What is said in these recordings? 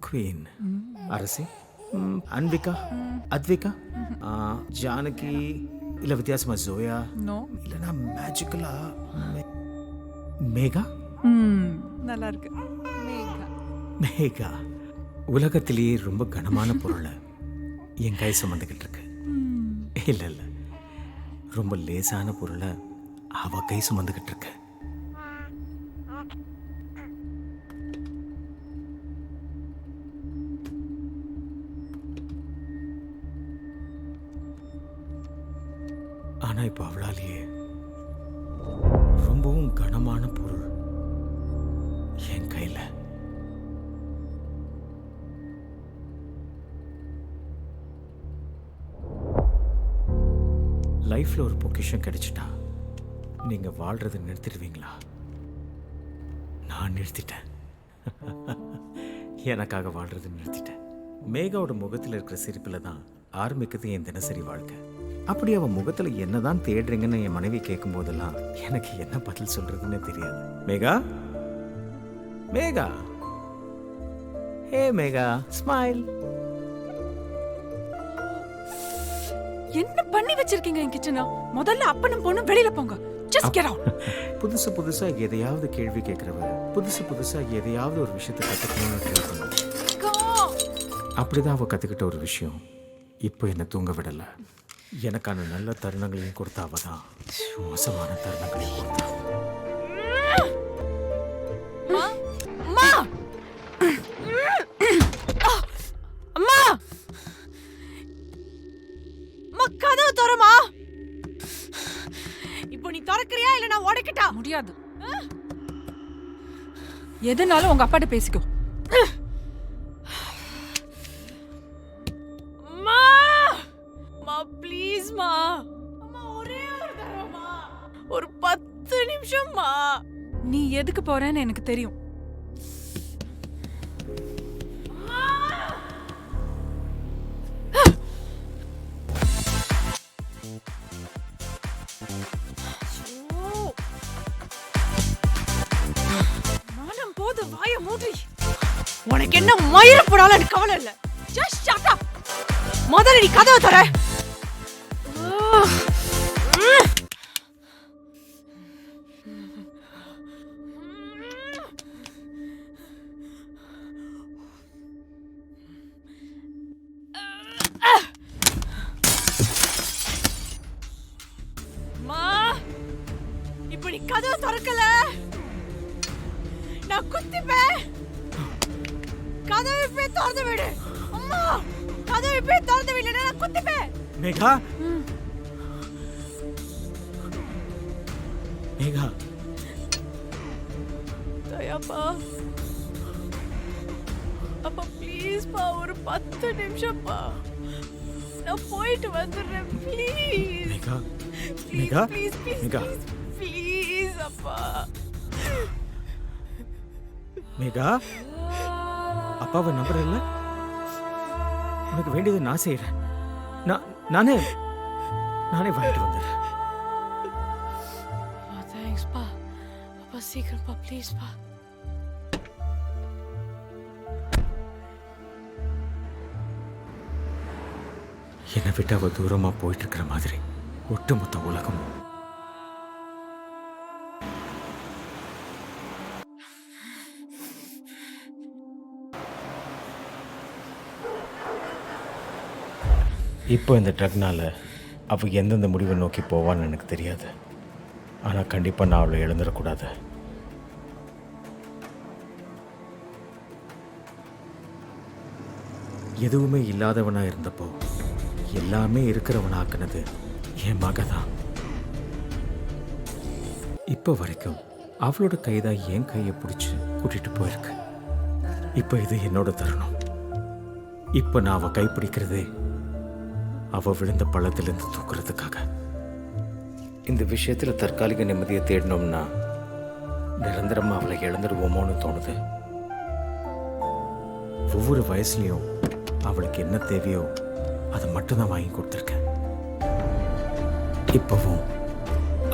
Queen அரசி, அன்விகா, அத்விகா, ஜானகி, இல்ல வித்தியாசமா Joya, no. இல்லனா மேஜிக்கலா மேகா. நல்லா இருக்கு. மேகா. மேகா உலகத்திலேயே ரொம்ப கனமான பொருளை என் கை சுமந்துக்கிட்டு இருக்கு. இல்ல இல்ல, ரொம்ப லேசான பொருளை அவ கை சுமந்துக்கிட்டு இருக்கு. ஆனா இப்ப அவளாலேயே ரொம்பவும் கனமான பொருள் என் கையில. லைஃப்ல ஒரு பொக்கிஷம் கிடைச்சிட்டா நீங்க வாழ்றதை நிறுத்திடுவீங்களா? நான் நிறுத்திட்டேன். எனக்காக வாழ்றதை நிறுத்திட்டேன். மேகாவோட முகத்தில் இருக்கிற சிரிப்பில் தான் ஆரம்பிக்குது என் தினசரி வாழ்க்கை. அப்படி அவன் முகத்தில் என்னதான் தேடுறீங்கன்னு என் மனைவி கேட்கும் போதெல்லாம் எனக்கு என்ன பதில் சொல்றதுன்னு தெரியாது. மேகா, மேகா, ஹே மேகா, ஸ்மைல். என்ன பண்ணி வச்சிருக்கீங்க என் கிச்சனா? முதல்ல அப்பனும் பொண்ணும் வெளியில போங்க. Just get out. புதுசு புதுசா எதையாவது கேள்வி கேட்கிறவ புதுசு புதுசா எதையாவது ஒரு விஷயத்தை கற்றுக்கணும்னு ட்ரை பண்ணுவோம். அப்படிதான் அவ கற்றுக்கிட்ட ஒரு விஷயம் இப்போ என்னை தூங்க விடல. எனக்கான நல்ல தருணங்களையும் கொடுத்தா அவ தான் மோசமான தருணங்களையும் கொடுத்தா. கதவு தரமா? இப்போ நீ திறக்கறியா இல்ல நான் உடைக்கட்டா? முடியாது. எதனால உங்க அப்பாட்ட பேசிக்கோ. அம்மா, அம்மா ப்ளீஸ் மா. அம்மா ஒரே ஒரு தரமா. ஒரு 10 நிமிஷம்மா. நீ எதுக்கு போறேன்னு எனக்கு தெரியும். உனக்கு என்ன மயிர போடால எனக்கு கவலை இல்ல. Just shut up. முதல்ல நீ கதவை தர. மா, இப்போ நீ கதவை திறக்கல நான் குத்திப்பேன். கதவை போய் திறந்து விடு. அம்மா, கதவை போய் திறந்து விடு, நான் குத்திப்பேன். மேகா, மேகா, தயாப்பா, அப்பா ப்ளீஸ் பா, ஒரு 10 நிமிஷம் பா, நான் போயிட்டு வந்துடுறேன் please. Megha, Megha, please please Megha, please அப்பா. மேகா, அப்பாவை நம்புற இல்ல? உனக்கு வேண்டியது நான் செய்யறேன். நானே வாங்கிட்டு வந்துடுறேன். தேங்க்ஸ் பா. அப்பா சீக்கிரம் பா ப்ளீஸ் பா. என்னை விட்டு அவ தூரமா போயிட்டு இருக்கிற மாதிரி ஒட்டுமொத்த உலகமும். இப்போ இந்த ட்ரக்னால அவள் எந்தெந்த முடிவை நோக்கி போவான்னு எனக்கு தெரியாது. ஆனால் கண்டிப்பாக நான் அவளை இழந்துடக்கூடாது. எதுவுமே இல்லாதவனா இருந்தப்போ எல்லாமே இருக்கிறவனாக்குனது என் மக தான். இப்போ வரைக்கும் அவளோட கைதான் என் கையை பிடிச்சி கூட்டிட்டு போயிருக்கு. இப்போ இது என்னோட தருணம். இப்போ நான் அவள் கைப்பிடிக்கிறதே அவ விழுந்த பள்ளத்திலிருந்து தூக்குறதுக்காக. இந்த விஷயத்துல தற்காலிக நிம்மதியை தேடணும்னா நிரந்தரமா அவளை இழந்துடுவோமோன்னு தோணுது. ஒவ்வொரு வயசுலயும் அவளுக்கு என்ன தேவையோ அதை மட்டும்தான் வாங்கி கொடுத்துருக்கேன். இப்பவும்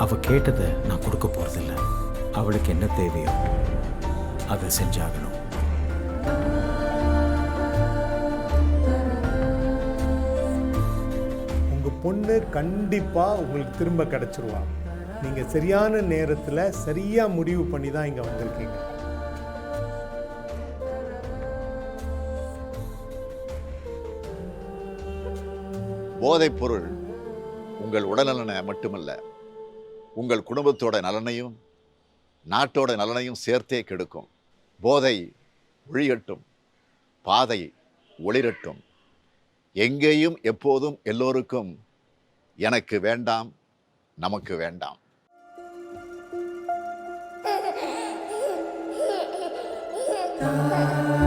அவ கேட்டதை நான் கொடுக்க போறதில்லை. அவளுக்கு என்ன தேவையோ அதை செஞ்சாகணும். பொண்ணு கண்டிப்பாக உங்களுக்கு திரும்ப கிடச்சிருவா. நீங்கள் சரியான நேரத்தில் சரியாக முடிவு பண்ணி தான் இங்கே வந்திருக்கீங்க. போதைப் பொருள் உங்கள் உடல்நலனை மட்டுமல்ல, உங்கள் குடும்பத்தோட நலனையும் நாட்டோட நலனையும் சேர்த்தே கெடுக்கும். போதை ஒழியட்டும், பாதை ஒளிரட்டும். எங்கேயும் எப்போதும் எல்லோருக்கும் எனக்கு வேண்டாம், நமக்கு வேண்டாம். Thank you.